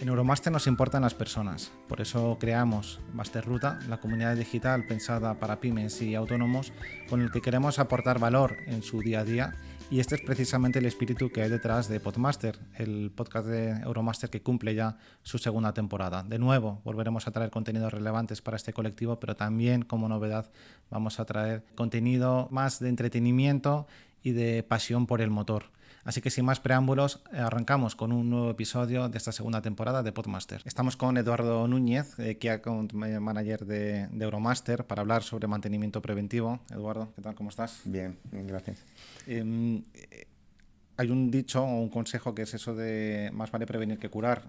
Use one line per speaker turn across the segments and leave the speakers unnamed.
En Euromaster nos importan las personas, por eso creamos Master Ruta, la comunidad digital pensada para pymes y autónomos con el que queremos aportar valor en su día a día, y este es precisamente el espíritu que hay detrás de Podmaster, el podcast de Euromaster que cumple ya su segunda temporada. De nuevo, volveremos a traer contenidos relevantes para este colectivo, pero también como novedad vamos a traer contenido más de entretenimiento y de pasión por el motor. Así que sin más preámbulos, arrancamos con un nuevo episodio de esta segunda temporada de Podmaster. Estamos con Eduardo Núñez, Key Account Manager de Euromaster, para hablar sobre mantenimiento preventivo. Eduardo, ¿qué tal? ¿Cómo estás?
Bien, gracias.
Hay un dicho o un consejo que es eso de más vale prevenir que curar.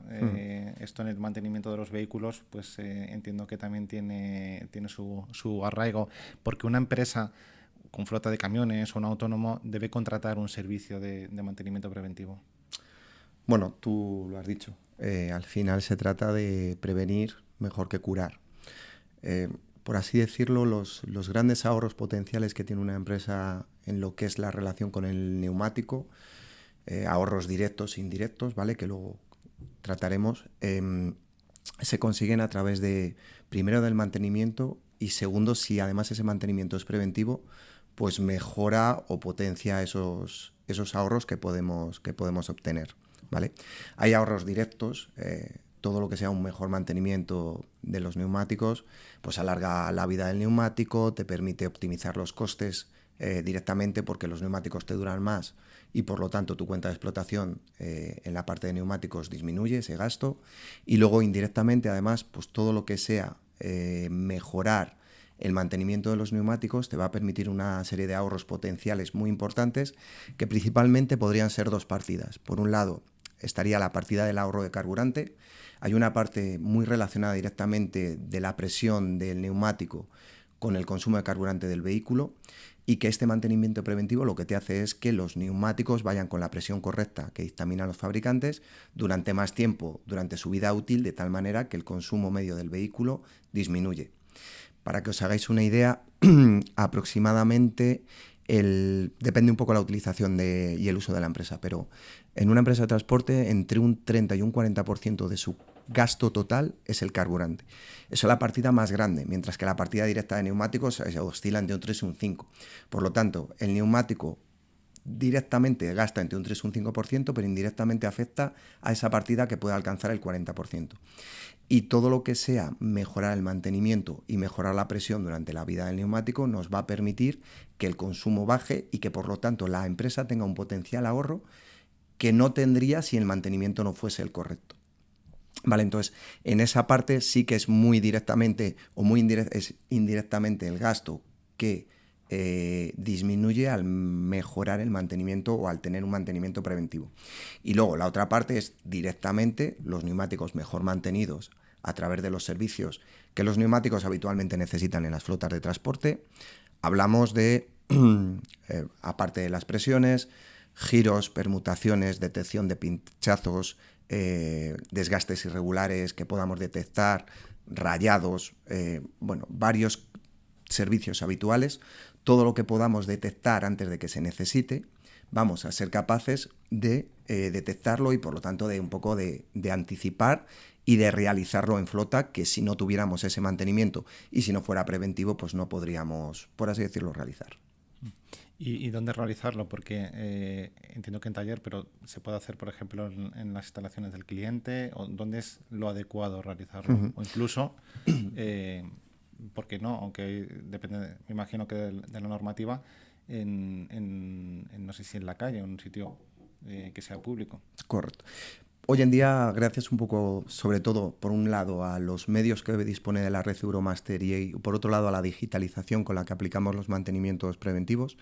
Esto en el mantenimiento de los vehículos, pues entiendo que también tiene su arraigo, porque una empresa con flota de camiones o un autónomo debe contratar un servicio de mantenimiento preventivo.
Bueno, tú lo has dicho. Al final se trata de prevenir mejor que curar. Por así decirlo, los grandes ahorros potenciales que tiene una empresa en lo que es la relación con el neumático, ahorros directos e indirectos, ¿vale?, que luego trataremos, se consiguen a través de, primero, del mantenimiento, y segundo, si además ese mantenimiento es preventivo, pues mejora o potencia esos ahorros que podemos obtener, ¿vale? Hay ahorros directos, todo lo que sea un mejor mantenimiento de los neumáticos, pues alarga la vida del neumático, te permite optimizar los costes directamente, porque los neumáticos te duran más y por lo tanto tu cuenta de explotación en la parte de neumáticos disminuye ese gasto. Y luego indirectamente, además, pues todo lo que sea mejorar el mantenimiento de los neumáticos te va a permitir una serie de ahorros potenciales muy importantes, que principalmente podrían ser dos partidas. Por un lado estaría la partida del ahorro de carburante. Hay una parte muy relacionada directamente de la presión del neumático con el consumo de carburante del vehículo, y que este mantenimiento preventivo lo que te hace es que los neumáticos vayan con la presión correcta que dictaminan los fabricantes durante más tiempo, durante su vida útil, de tal manera que el consumo medio del vehículo disminuye. Para que os hagáis una idea, aproximadamente, depende un poco la utilización y el uso de la empresa, pero en una empresa de transporte entre un 30 y un 40% de su gasto total es el carburante. Eso es la partida más grande, mientras que la partida directa de neumáticos oscila entre un 3 y un 5%. Por lo tanto, el neumático directamente gasta entre un 3 y un 5%, pero indirectamente afecta a esa partida que puede alcanzar el 40%. Y todo lo que sea mejorar el mantenimiento y mejorar la presión durante la vida del neumático nos va a permitir que el consumo baje y que por lo tanto la empresa tenga un potencial ahorro que no tendría si el mantenimiento no fuese el correcto. Vale, entonces en esa parte sí que es muy directamente o muy indirectamente el gasto que disminuye al mejorar el mantenimiento o al tener un mantenimiento preventivo. Y luego la otra parte es directamente los neumáticos mejor mantenidos a través de los servicios que los neumáticos habitualmente necesitan en las flotas de transporte. Hablamos de, aparte de las presiones, giros, permutaciones, detección de pinchazos, desgastes irregulares que podamos detectar, rayados, varios servicios habituales. Todo lo que podamos detectar antes de que se necesite, vamos a ser capaces de detectarlo y por lo tanto de un poco de anticipar y de realizarlo en flota, que si no tuviéramos ese mantenimiento y si no fuera preventivo, pues no podríamos, por así decirlo, realizar.
¿Y dónde realizarlo? Porque entiendo que en taller, pero se puede hacer, por ejemplo, en las instalaciones del cliente, o ¿dónde es lo adecuado realizarlo? O incluso, ¿por qué no? Aunque depende, me imagino que de la normativa, no sé si en la calle o en un sitio que sea público.
Correcto. Hoy en día, gracias un poco, sobre todo, por un lado, a los medios que dispone de la red Euromaster y por otro lado a la digitalización con la que aplicamos los mantenimientos preventivos,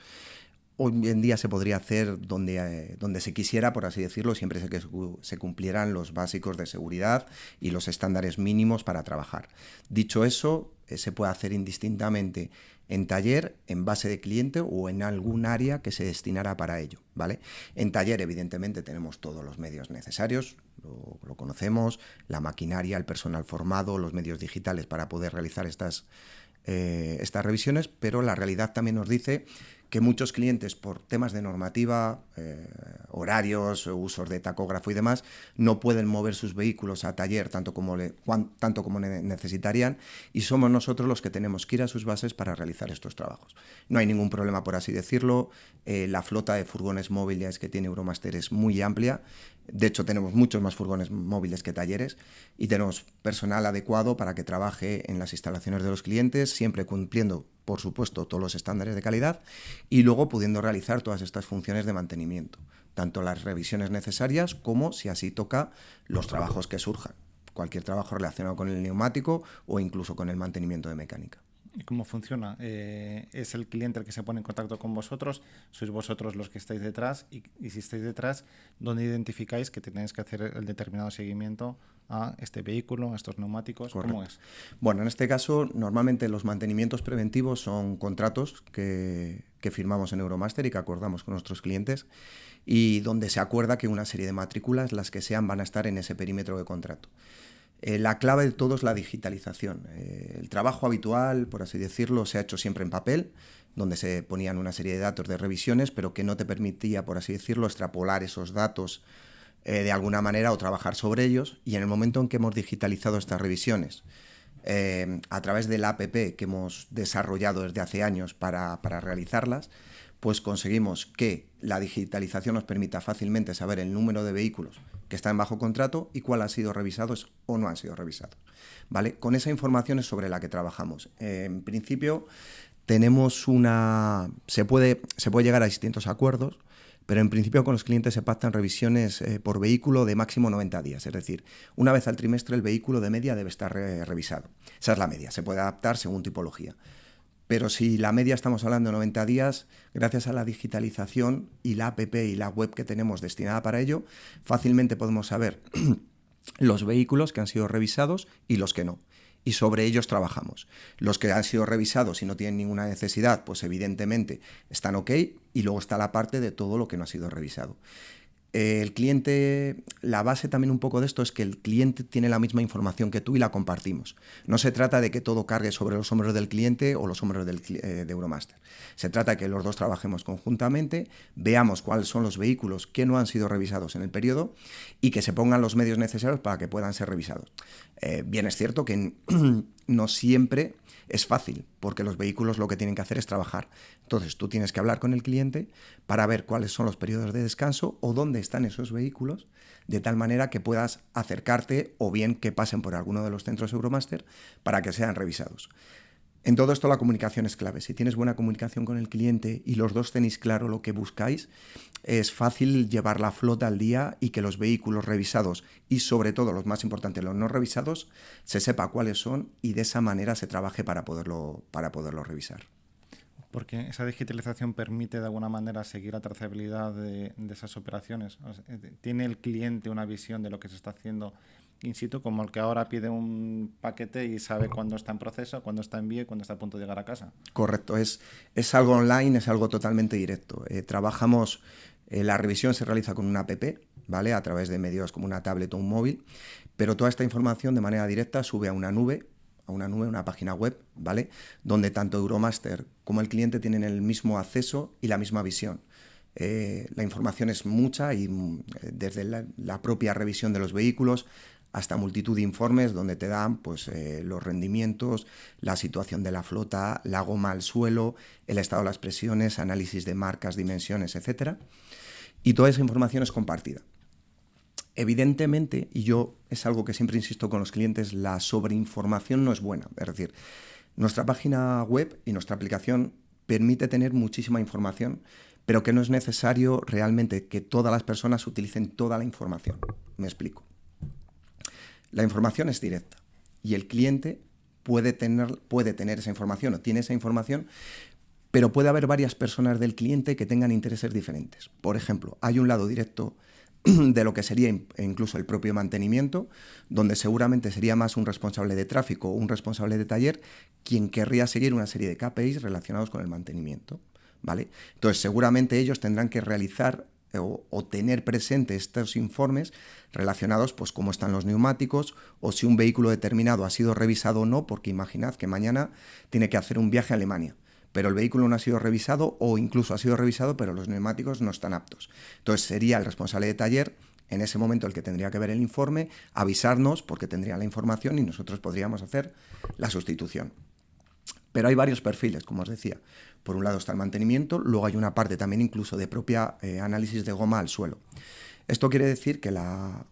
hoy en día se podría hacer donde se quisiera, por así decirlo, siempre que se cumplieran los básicos de seguridad y los estándares mínimos para trabajar. Dicho eso, se puede hacer indistintamente en taller, en base de cliente o en algún área que se destinara para ello, ¿vale? En taller, evidentemente, tenemos todos los medios necesarios, lo conocemos, la maquinaria, el personal formado, los medios digitales para poder realizar estas revisiones, pero la realidad también nos dice que muchos clientes, por temas de normativa, horarios, usos de tacógrafo y demás, no pueden mover sus vehículos a taller tanto como necesitarían, y somos nosotros los que tenemos que ir a sus bases para realizar estos trabajos. No hay ningún problema, por así decirlo. La flota de furgones móviles que tiene Euromaster es muy amplia. De hecho, tenemos muchos más furgones móviles que talleres y tenemos personal adecuado para que trabaje en las instalaciones de los clientes, siempre cumpliendo, por supuesto, todos los estándares de calidad y luego pudiendo realizar todas estas funciones de mantenimiento, tanto las revisiones necesarias como, si así toca, los trabajos que surjan, cualquier trabajo relacionado con el neumático o incluso con el mantenimiento de mecánica.
¿Y cómo funciona? ¿Es el cliente el que se pone en contacto con vosotros? ¿Sois vosotros los que estáis detrás? Y si estáis detrás, ¿dónde identificáis que tenéis que hacer el determinado seguimiento a este vehículo, a estos neumáticos?
Correcto.
¿Cómo es?
Bueno, en este caso, normalmente los mantenimientos preventivos son contratos que firmamos en Euromaster y que acordamos con nuestros clientes, y donde se acuerda que una serie de matrículas, las que sean, van a estar en ese perímetro de contrato. La clave de todo es la digitalización. El trabajo habitual, por así decirlo, se ha hecho siempre en papel, donde se ponían una serie de datos de revisiones, pero que no te permitía, por así decirlo, extrapolar esos datos de alguna manera o trabajar sobre ellos. Y en el momento en que hemos digitalizado estas revisiones, a través del app que hemos desarrollado desde hace años para realizarlas, pues conseguimos que la digitalización nos permita fácilmente saber el número de vehículos que están bajo contrato y cuál han sido revisados o no han sido revisados, ¿vale? Con esa información es sobre la que trabajamos. En principio tenemos se puede llegar a distintos acuerdos, pero en principio con los clientes se pactan revisiones por vehículo de máximo 90 días, es decir, una vez al trimestre el vehículo de media debe estar revisado. Esa es la media, se puede adaptar según tipología. Pero si la media estamos hablando de 90 días, gracias a la digitalización y la app y la web que tenemos destinada para ello, fácilmente podemos saber los vehículos que han sido revisados y los que no. Y sobre ellos trabajamos. Los que han sido revisados y no tienen ninguna necesidad, pues evidentemente están ok, y luego está la parte de todo lo que no ha sido revisado. El cliente, la base también un poco de esto es que el cliente tiene la misma información que tú y la compartimos. No se trata de que todo cargue sobre los hombros del cliente o los hombros de Euromaster. Se trata de que los dos trabajemos conjuntamente, veamos cuáles son los vehículos que no han sido revisados en el periodo y que se pongan los medios necesarios para que puedan ser revisados. Bien es cierto que no siempre es fácil, porque los vehículos lo que tienen que hacer es trabajar. Entonces tú tienes que hablar con el cliente para ver cuáles son los periodos de descanso o dónde están esos vehículos, de tal manera que puedas acercarte o bien que pasen por alguno de los centros Euromaster para que sean revisados. En todo esto la comunicación es clave. Si tienes buena comunicación con el cliente y los dos tenéis claro lo que buscáis, es fácil llevar la flota al día y que los vehículos revisados y sobre todo los más importantes, los no revisados, se sepa cuáles son y de esa manera se trabaje para poderlo revisar.
Porque esa digitalización permite de alguna manera seguir la trazabilidad de esas operaciones. O sea, ¿tiene el cliente una visión de lo que se está haciendo in situ, como el que ahora pide un paquete y sabe cuándo está en proceso, cuándo está en envío y cuándo está a punto de llegar a casa?
Correcto, es algo online, es algo totalmente directo. Trabajamos, la revisión se realiza con una app, ¿vale? A través de medios como una tablet o un móvil, pero toda esta información de manera directa sube a una nube, una página web, ¿vale? Donde tanto Euromaster como el cliente tienen el mismo acceso y la misma visión. La información es mucha y desde la propia revisión de los vehículos hasta multitud de informes donde te dan pues, los rendimientos, la situación de la flota, la goma al suelo, el estado de las presiones, análisis de marcas, dimensiones, etc. Y toda esa información es compartida. Evidentemente, y yo es algo que siempre insisto con los clientes, la sobreinformación no es buena. Es decir, nuestra página web y nuestra aplicación permite tener muchísima información, pero que no es necesario realmente que todas las personas utilicen toda la información. Me explico. La información es directa y el cliente puede tener esa información o tiene esa información, pero puede haber varias personas del cliente que tengan intereses diferentes. Por ejemplo, hay un lado directo de lo que sería incluso el propio mantenimiento, donde seguramente sería más un responsable de tráfico o un responsable de taller quien querría seguir una serie de KPIs relacionados con el mantenimiento, ¿vale? Entonces, seguramente ellos tendrán que realizar o tener presente estos informes relacionados, pues cómo están los neumáticos o si un vehículo determinado ha sido revisado o no, porque imaginad que mañana tiene que hacer un viaje a Alemania. pero el vehículo no ha sido revisado, o incluso ha sido revisado pero los neumáticos no están aptos. Entonces sería el responsable de taller en ese momento el que tendría que ver el informe, avisarnos porque tendría la información y nosotros podríamos hacer la sustitución. Pero hay varios perfiles, como os decía. Por un lado está el mantenimiento, luego hay una parte también incluso de propia análisis de goma al suelo. Esto quiere decir que la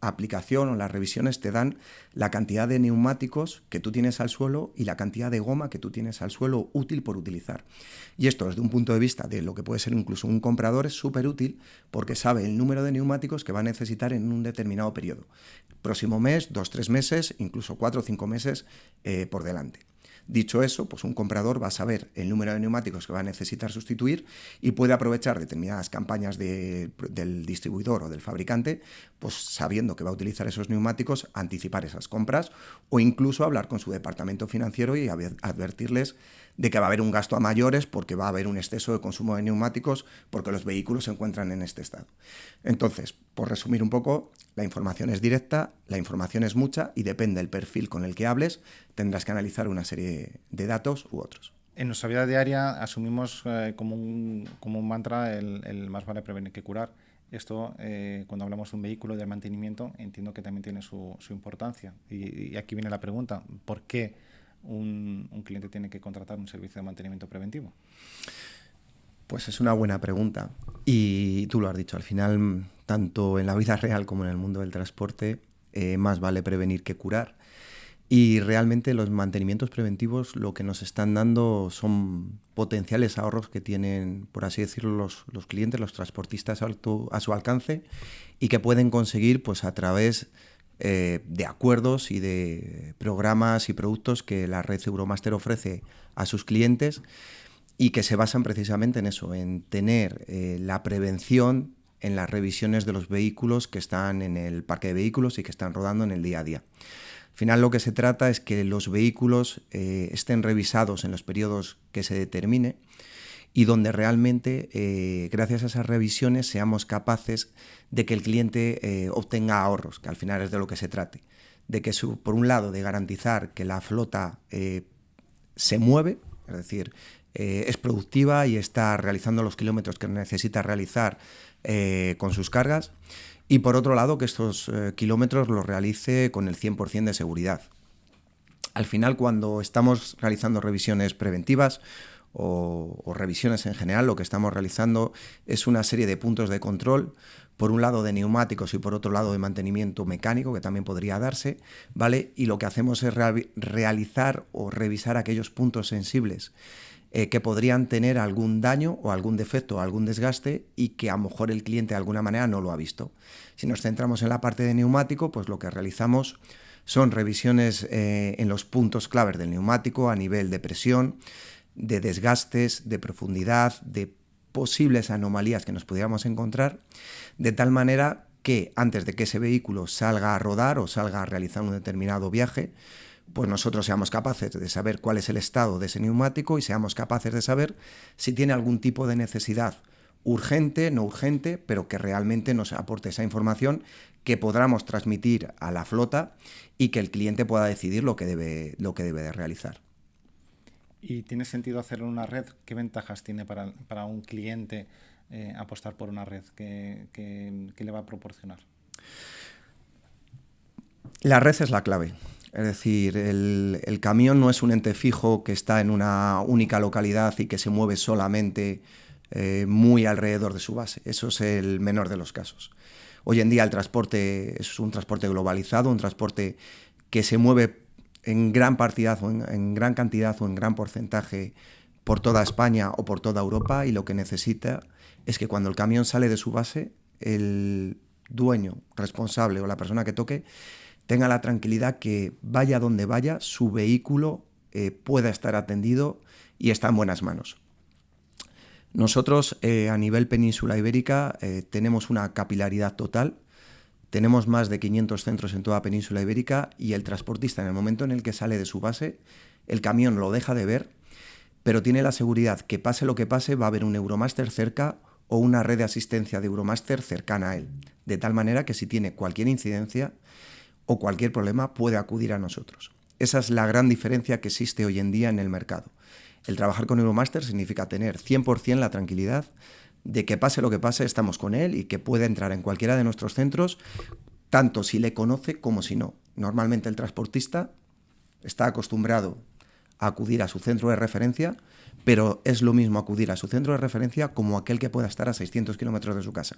aplicación o las revisiones te dan la cantidad de neumáticos que tú tienes al suelo y la cantidad de goma que tú tienes al suelo útil por utilizar. Y esto desde un punto de vista de lo que puede ser incluso un comprador es súper útil porque sabe el número de neumáticos que va a necesitar en un determinado periodo. Próximo mes, 2-3 meses, incluso 4 o 5 meses por delante. Dicho eso, pues un comprador va a saber el número de neumáticos que va a necesitar sustituir y puede aprovechar determinadas campañas del distribuidor o del fabricante, pues sabiendo que va a utilizar esos neumáticos, anticipar esas compras o incluso hablar con su departamento financiero y advertirles de que va a haber un gasto a mayores porque va a haber un exceso de consumo de neumáticos porque los vehículos se encuentran en este estado. Entonces, por resumir un poco, la información es directa, la información es mucha y depende del perfil con el que hables, tendrás que analizar una serie de datos u otros.
En nuestra vida diaria asumimos como un mantra el más vale prevenir que curar. Esto, cuando hablamos de un vehículo de mantenimiento, entiendo que también tiene su importancia. Y aquí viene la pregunta, ¿por qué un cliente tiene que contratar un servicio de mantenimiento preventivo?
Pues es una buena pregunta y tú lo has dicho, al final, tanto en la vida real como en el mundo del transporte, más vale prevenir que curar. Y realmente los mantenimientos preventivos lo que nos están dando son potenciales ahorros que tienen, por así decirlo, los clientes, los transportistas a su alcance y que pueden conseguir pues a través de acuerdos y de programas y productos que la red Euromaster ofrece a sus clientes y que se basan precisamente en eso, en tener la prevención en las revisiones de los vehículos que están en el parque de vehículos y que están rodando en el día a día. Al final lo que se trata es que los vehículos estén revisados en los periodos que se determine y donde realmente, gracias a esas revisiones, seamos capaces de que el cliente obtenga ahorros, que al final es de lo que se trate. De que, por un lado, de garantizar que la flota se mueve, es decir, es productiva y está realizando los kilómetros que necesita realizar con sus cargas, y por otro lado, que estos kilómetros los realice con el 100% de seguridad. Al final, cuando estamos realizando revisiones preventivas, o revisiones en general, lo que estamos realizando es una serie de puntos de control, por un lado de neumáticos y por otro lado de mantenimiento mecánico, que también podría darse, ¿vale? Y lo que hacemos es realizar o revisar aquellos puntos sensibles que podrían tener algún daño o algún defecto o algún desgaste y que a lo mejor el cliente de alguna manera no lo ha visto. Si nos centramos en la parte de neumático, pues lo que realizamos son revisiones en los puntos claves del neumático a nivel de presión, de desgastes, de profundidad, de posibles anomalías que nos pudiéramos encontrar, de tal manera que antes de que ese vehículo salga a rodar o salga a realizar un determinado viaje, pues nosotros seamos capaces de saber cuál es el estado de ese neumático y seamos capaces de saber si tiene algún tipo de necesidad urgente, no urgente, pero que realmente nos aporte esa información que podamos transmitir a la flota y que el cliente pueda decidir lo que debe de realizar.
¿Y tiene sentido hacerlo en una red? ¿Qué ventajas tiene para un cliente apostar por una red? ¿Qué le va a proporcionar?
La red es la clave. Es decir, el camión no es un ente fijo que está en una única localidad y que se mueve solamente muy alrededor de su base. Eso es el menor de los casos. Hoy en día el transporte es un transporte globalizado, un transporte que se mueve en gran cantidad o en gran porcentaje por toda España o por toda Europa, y lo que necesita es que cuando el camión sale de su base, el dueño responsable o la persona que toque tenga la tranquilidad que vaya donde vaya, su vehículo pueda estar atendido y está en buenas manos. Nosotros a nivel península ibérica tenemos una capilaridad total. Tenemos más de 500 centros en toda península ibérica y el transportista, en el momento en el que sale de su base, el camión lo deja de ver, pero tiene la seguridad que pase lo que pase, va a haber un Euromaster cerca o una red de asistencia de Euromaster cercana a él, de tal manera que si tiene cualquier incidencia o cualquier problema puede acudir a nosotros. Esa es la gran diferencia que existe hoy en día en el mercado. El trabajar con Euromaster significa tener 100% la tranquilidad de que pase lo que pase, estamos con él y que puede entrar en cualquiera de nuestros centros, tanto si le conoce como si no. Normalmente el transportista está acostumbrado a acudir a su centro de referencia, pero es lo mismo acudir a su centro de referencia como aquel que pueda estar a 600 kilómetros de su casa.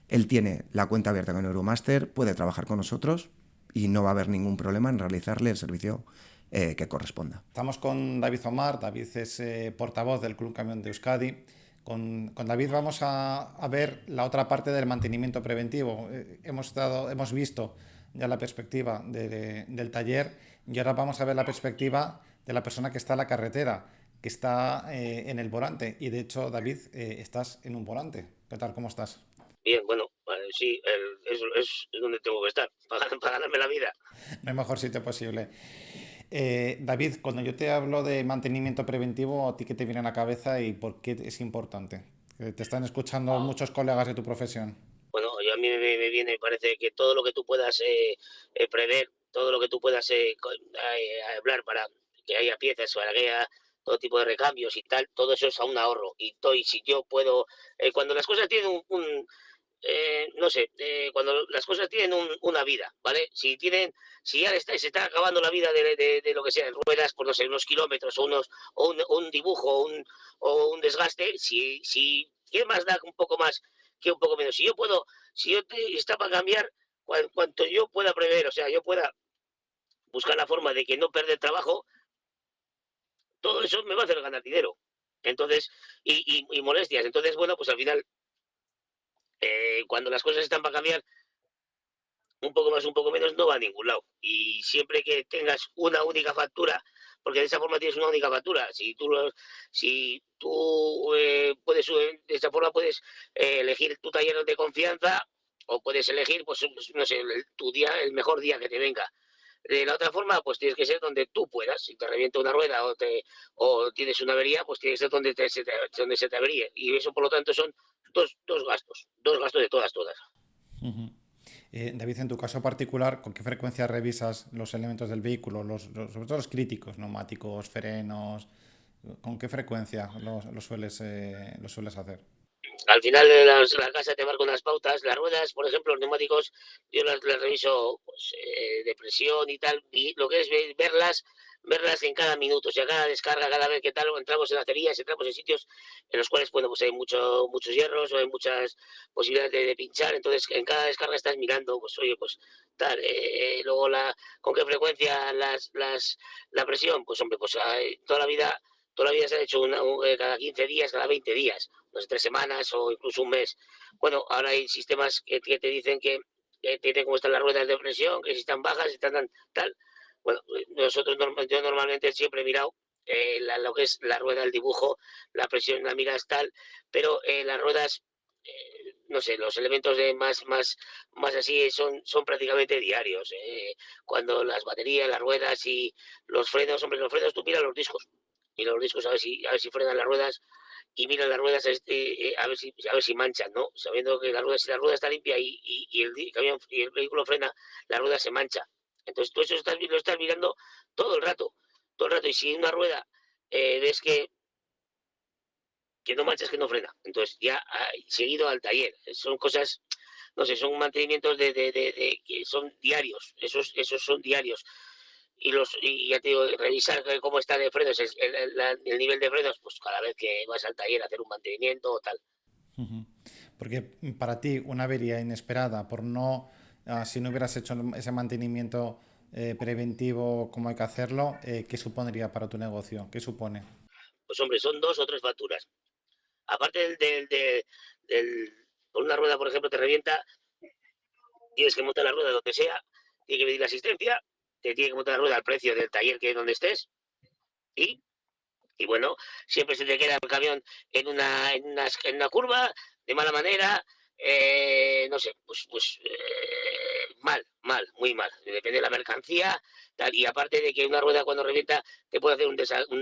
Él tiene la cuenta abierta con Euromaster, puede trabajar con nosotros y no va a haber ningún problema en realizarle el servicio que corresponda.
Estamos con David Omar. David es portavoz del Club Camión de Euskadi. Con David vamos a ver la otra parte del mantenimiento preventivo. Hemos visto ya la perspectiva del taller y ahora vamos a ver la perspectiva de la persona que está en la carretera, que está en el volante. Y de hecho, David, estás en un volante. ¿Qué tal? ¿Cómo estás?
Bien, bueno, sí, es donde tengo que estar, para ganarme la vida.
No hay mejor sitio posible. David, cuando yo te hablo de mantenimiento preventivo, ¿a ti qué te viene a la cabeza y por qué es importante? Te están escuchando muchos colegas de tu profesión.
Bueno, a mí me viene, me parece que todo lo que tú puedas prever, todo lo que tú puedas hablar para que haya piezas, para que haya todo tipo de recambios y tal, todo eso es a un ahorro. Y si yo puedo, cuando las cosas tienen no sé, cuando las cosas tienen una vida, ¿vale? Si ya se está acabando la vida de lo que sea, en ruedas, por no sé, unos kilómetros o un dibujo o un desgaste, si ¿qué más da un poco más que un poco menos? Si yo está para cambiar, cuanto yo pueda prever, o sea, yo pueda buscar la forma de que no perder trabajo, todo eso me va a hacer ganar dinero. Entonces, y molestias. Entonces, bueno, pues al final, cuando las cosas están para cambiar, un poco más, un poco menos, no va a ningún lado. Y siempre que tengas una única factura, porque de esa forma tienes una única factura, si tú puedes, de esa forma puedes elegir tu taller de confianza o puedes elegir, pues, no sé, tu día, el mejor día que te venga. De la otra forma, pues tienes que ser donde tú puedas. Si te revienta una rueda o tienes una avería, pues tienes que ser donde se te averíe. Y eso, por lo tanto, son dos gastos de todas.
Ujú. David, en tu caso particular, ¿con qué frecuencia revisas los elementos del vehículo, sobre todo los críticos, neumáticos, frenos? ¿Con qué frecuencia lo sueles hacer?
Al final la casa te marca unas pautas, las ruedas, por ejemplo, los neumáticos, yo las reviso pues, de presión y tal, y lo que es verlas en cada minuto, o sea, cada descarga, cada vez que tal, entramos en acerías, entramos en sitios en los cuales, bueno, pues hay muchos hierros o hay muchas posibilidades de pinchar, entonces en cada descarga estás mirando, pues oye, pues tal, luego con qué frecuencia la presión, pues hombre, pues toda la vida se ha hecho cada 15 días, cada 20 días, no sé, 3 semanas o incluso un mes. Bueno, ahora hay sistemas que te dicen que te dicen cómo están las ruedas de presión, que si están bajas, si están tal. Bueno, yo normalmente siempre he mirado lo que es la rueda del dibujo, la presión la miras tal, pero las ruedas, no sé, los elementos más así son prácticamente diarios. Cuando las baterías, las ruedas y los frenos, hombre, los frenos tú miras los discos. Y los discos a ver si frenan las ruedas y mira las ruedas a ver si manchan, ¿no? Sabiendo que si la rueda está limpia y camión y el vehículo frena, la rueda se mancha. Entonces tú eso lo estás mirando todo el rato, todo el rato. Y si una rueda ves que no manchas, que no frena, entonces ya seguido al taller. Son cosas, no sé, son mantenimientos que son diarios, esos son diarios y ya te digo, revisar cómo está de frenos, el nivel de frenos, pues cada vez que vas al taller a hacer un mantenimiento o tal.
Ujú. Porque para ti una avería inesperada por si no hubieras hecho ese mantenimiento preventivo como hay que hacerlo, ¿qué supondría para tu negocio? ¿Qué supone?
Pues hombre, son 2 o 3 facturas. Aparte por una rueda, por ejemplo, te revienta, tienes que montar la rueda donde sea, tiene que pedir la asistencia, te tiene que montar la rueda al precio del taller que es donde estés y Y bueno, siempre se te queda el camión en una curva, de mala manera, no sé, pues mal, muy mal. Depende de la mercancía, tal, y aparte de que una rueda cuando revienta te puede hacer un desastre,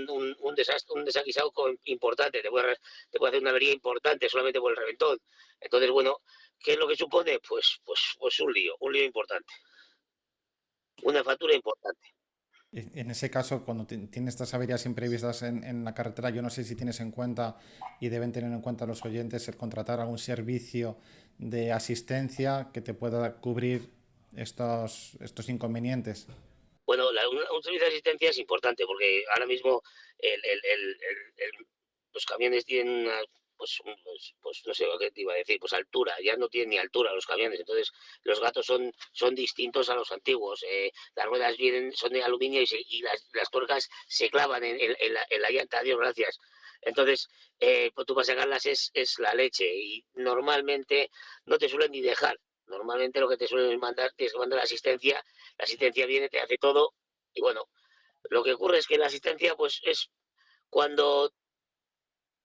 un desaguisado importante, te puede hacer una avería importante solamente por el reventón. Entonces, bueno, ¿qué es lo que supone? Pues un lío importante, una factura importante.
En ese caso, cuando tienes estas averías imprevistas en la carretera, yo no sé si tienes en cuenta, y deben tener en cuenta los oyentes, el contratar algún servicio de asistencia que te pueda cubrir estos inconvenientes.
Bueno, un servicio de asistencia es importante porque ahora mismo el, el- el- el- el- los camiones tienen una, pues no sé qué te iba a decir, pues altura, ya no tienen ni altura los camiones, entonces los gatos son distintos a los antiguos. Las ruedas son de aluminio y las tuercas se clavan en la llanta, Dios gracias. Entonces, pues tú para sacarlas es la leche y normalmente no te suelen ni dejar. Normalmente lo que te suelen mandar, tienes que mandar la asistencia viene, te hace todo y bueno, lo que ocurre es que la asistencia pues es cuando,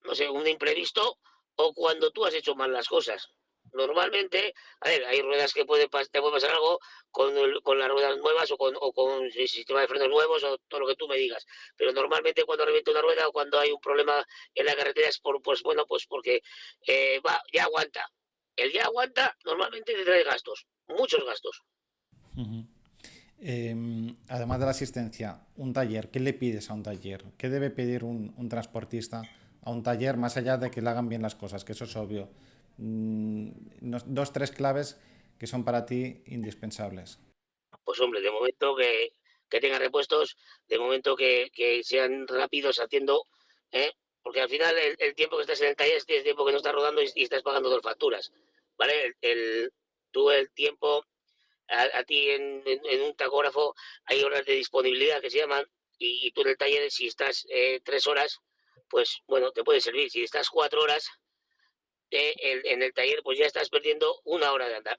no sé, un imprevisto o cuando tú has hecho mal las cosas. Normalmente, a ver, hay ruedas que te puede pasar algo con las ruedas nuevas o con el sistema de frenos nuevos o todo lo que tú me digas. Pero normalmente cuando revienta una rueda o cuando hay un problema en la carretera es pues bueno, pues porque ya aguanta. El ya aguanta normalmente te trae gastos, muchos gastos.
Ujú. Además de la asistencia, un taller, ¿qué le pides a un taller? ¿Qué debe pedir un transportista a un taller más allá de que le hagan bien las cosas? Que eso es obvio. Dos, tres claves que son para ti indispensables.
Pues hombre, de momento que tengan repuestos, de momento que sean rápidos haciendo, ¿eh? Porque al final el tiempo que estás en el taller es tiempo que no estás rodando y estás pagando dos facturas, ¿vale? Tú el tiempo, a ti en un tacógrafo hay horas de disponibilidad que se llaman y tú en el taller si estás 3 horas, pues bueno, te puede servir. Si estás 4 horas en el taller, pues ya estás perdiendo una hora de andar.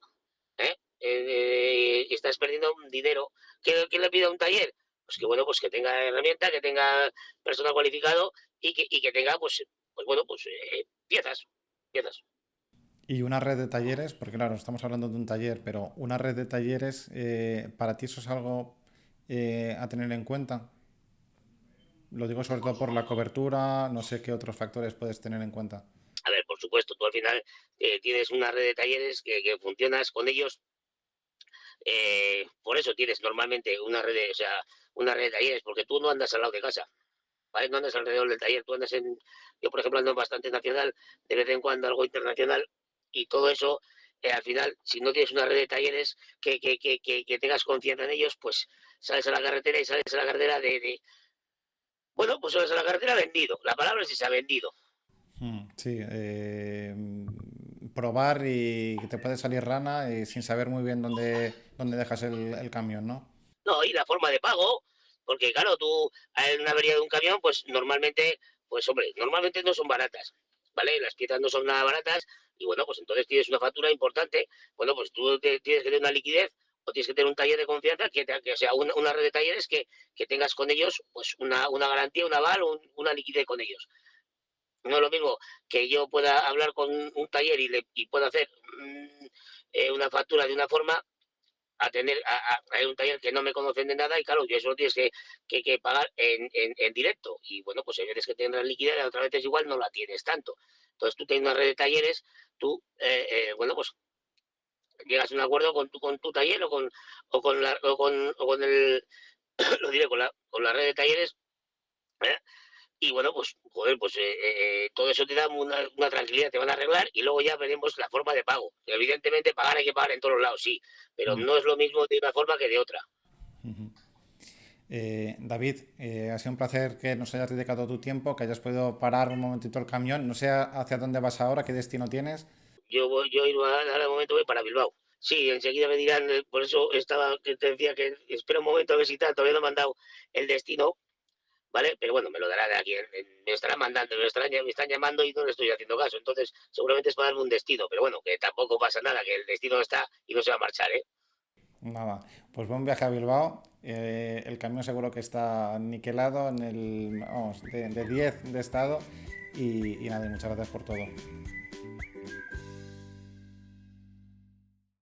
¿Eh? Estás perdiendo dinero. ¿Qué le pide a un taller? Pues que bueno, pues que tenga herramienta, que tenga personal cualificado y que tenga, pues bueno, pues piezas.
Y una red de talleres, porque claro, estamos hablando de un taller, pero una red de talleres, ¿para ti eso es algo a tener en cuenta? Lo digo sobre todo por la cobertura, no sé qué otros factores puedes tener en cuenta.
A ver, por supuesto, tú al final tienes una red de talleres que funcionas con ellos. Por eso tienes normalmente una red de talleres, porque tú no andas al lado de casa. ¿Vale? No andas alrededor del taller, tú andas yo por ejemplo ando bastante nacional, de vez en cuando algo internacional y todo eso, al final, si no tienes una red de talleres que tengas confianza en ellos, pues sales a la carretera y sales a la carretera bueno, pues sales a la carretera vendido, la palabra es esa, vendido.
Sí, probar y que te puede salir rana sin saber muy bien dónde dejas el camión, ¿no?
No, y la forma de pago, porque claro, tú en una avería de un camión, pues normalmente, pues hombre, normalmente no son baratas, ¿vale? Las piezas no son nada baratas y bueno, pues entonces tienes una factura importante, bueno, pues tú tienes que tener una liquidez o tienes que tener un taller de confianza, o sea, una red de talleres que tengas con ellos pues una garantía, un aval, una liquidez con ellos. No es lo mismo que yo pueda hablar con un taller y pueda hacer una factura de una forma a un taller que no me conocen de nada y claro, yo eso lo tienes que pagar en directo. Y bueno, pues hay veces que tendrás liquidez, otras veces igual no la tienes tanto. Entonces tú tienes una red de talleres, tú, bueno, pues llegas a un acuerdo con tu taller o con el, lo diré, con la red de talleres, ¿eh? Y bueno, pues, joder, pues todo eso te da una tranquilidad, te van a arreglar y luego ya veremos la forma de pago. Evidentemente pagar hay que pagar en todos lados, sí, pero
Mm.
no es lo mismo de una forma que de otra.
David, ha sido un placer que nos hayas dedicado tu tiempo, que hayas podido parar un momentito el camión. No sé hacia dónde vas ahora, qué destino tienes.
Ahora de momento voy para Bilbao. Sí, enseguida me dirán, por eso que te decía que espera un momento a ver si tal, todavía no me han dado el destino, ¿vale? Pero bueno, me lo darán aquí, me estarán mandando, me están llamando y no le estoy haciendo caso. Entonces, seguramente es para darme un destino, pero bueno, que tampoco pasa nada, que el destino está y no se va a marchar, ¿eh?
Nada, pues buen viaje a Bilbao. El camión seguro que está niquelado vamos, de 10 de estado. Y nada, y muchas gracias por todo.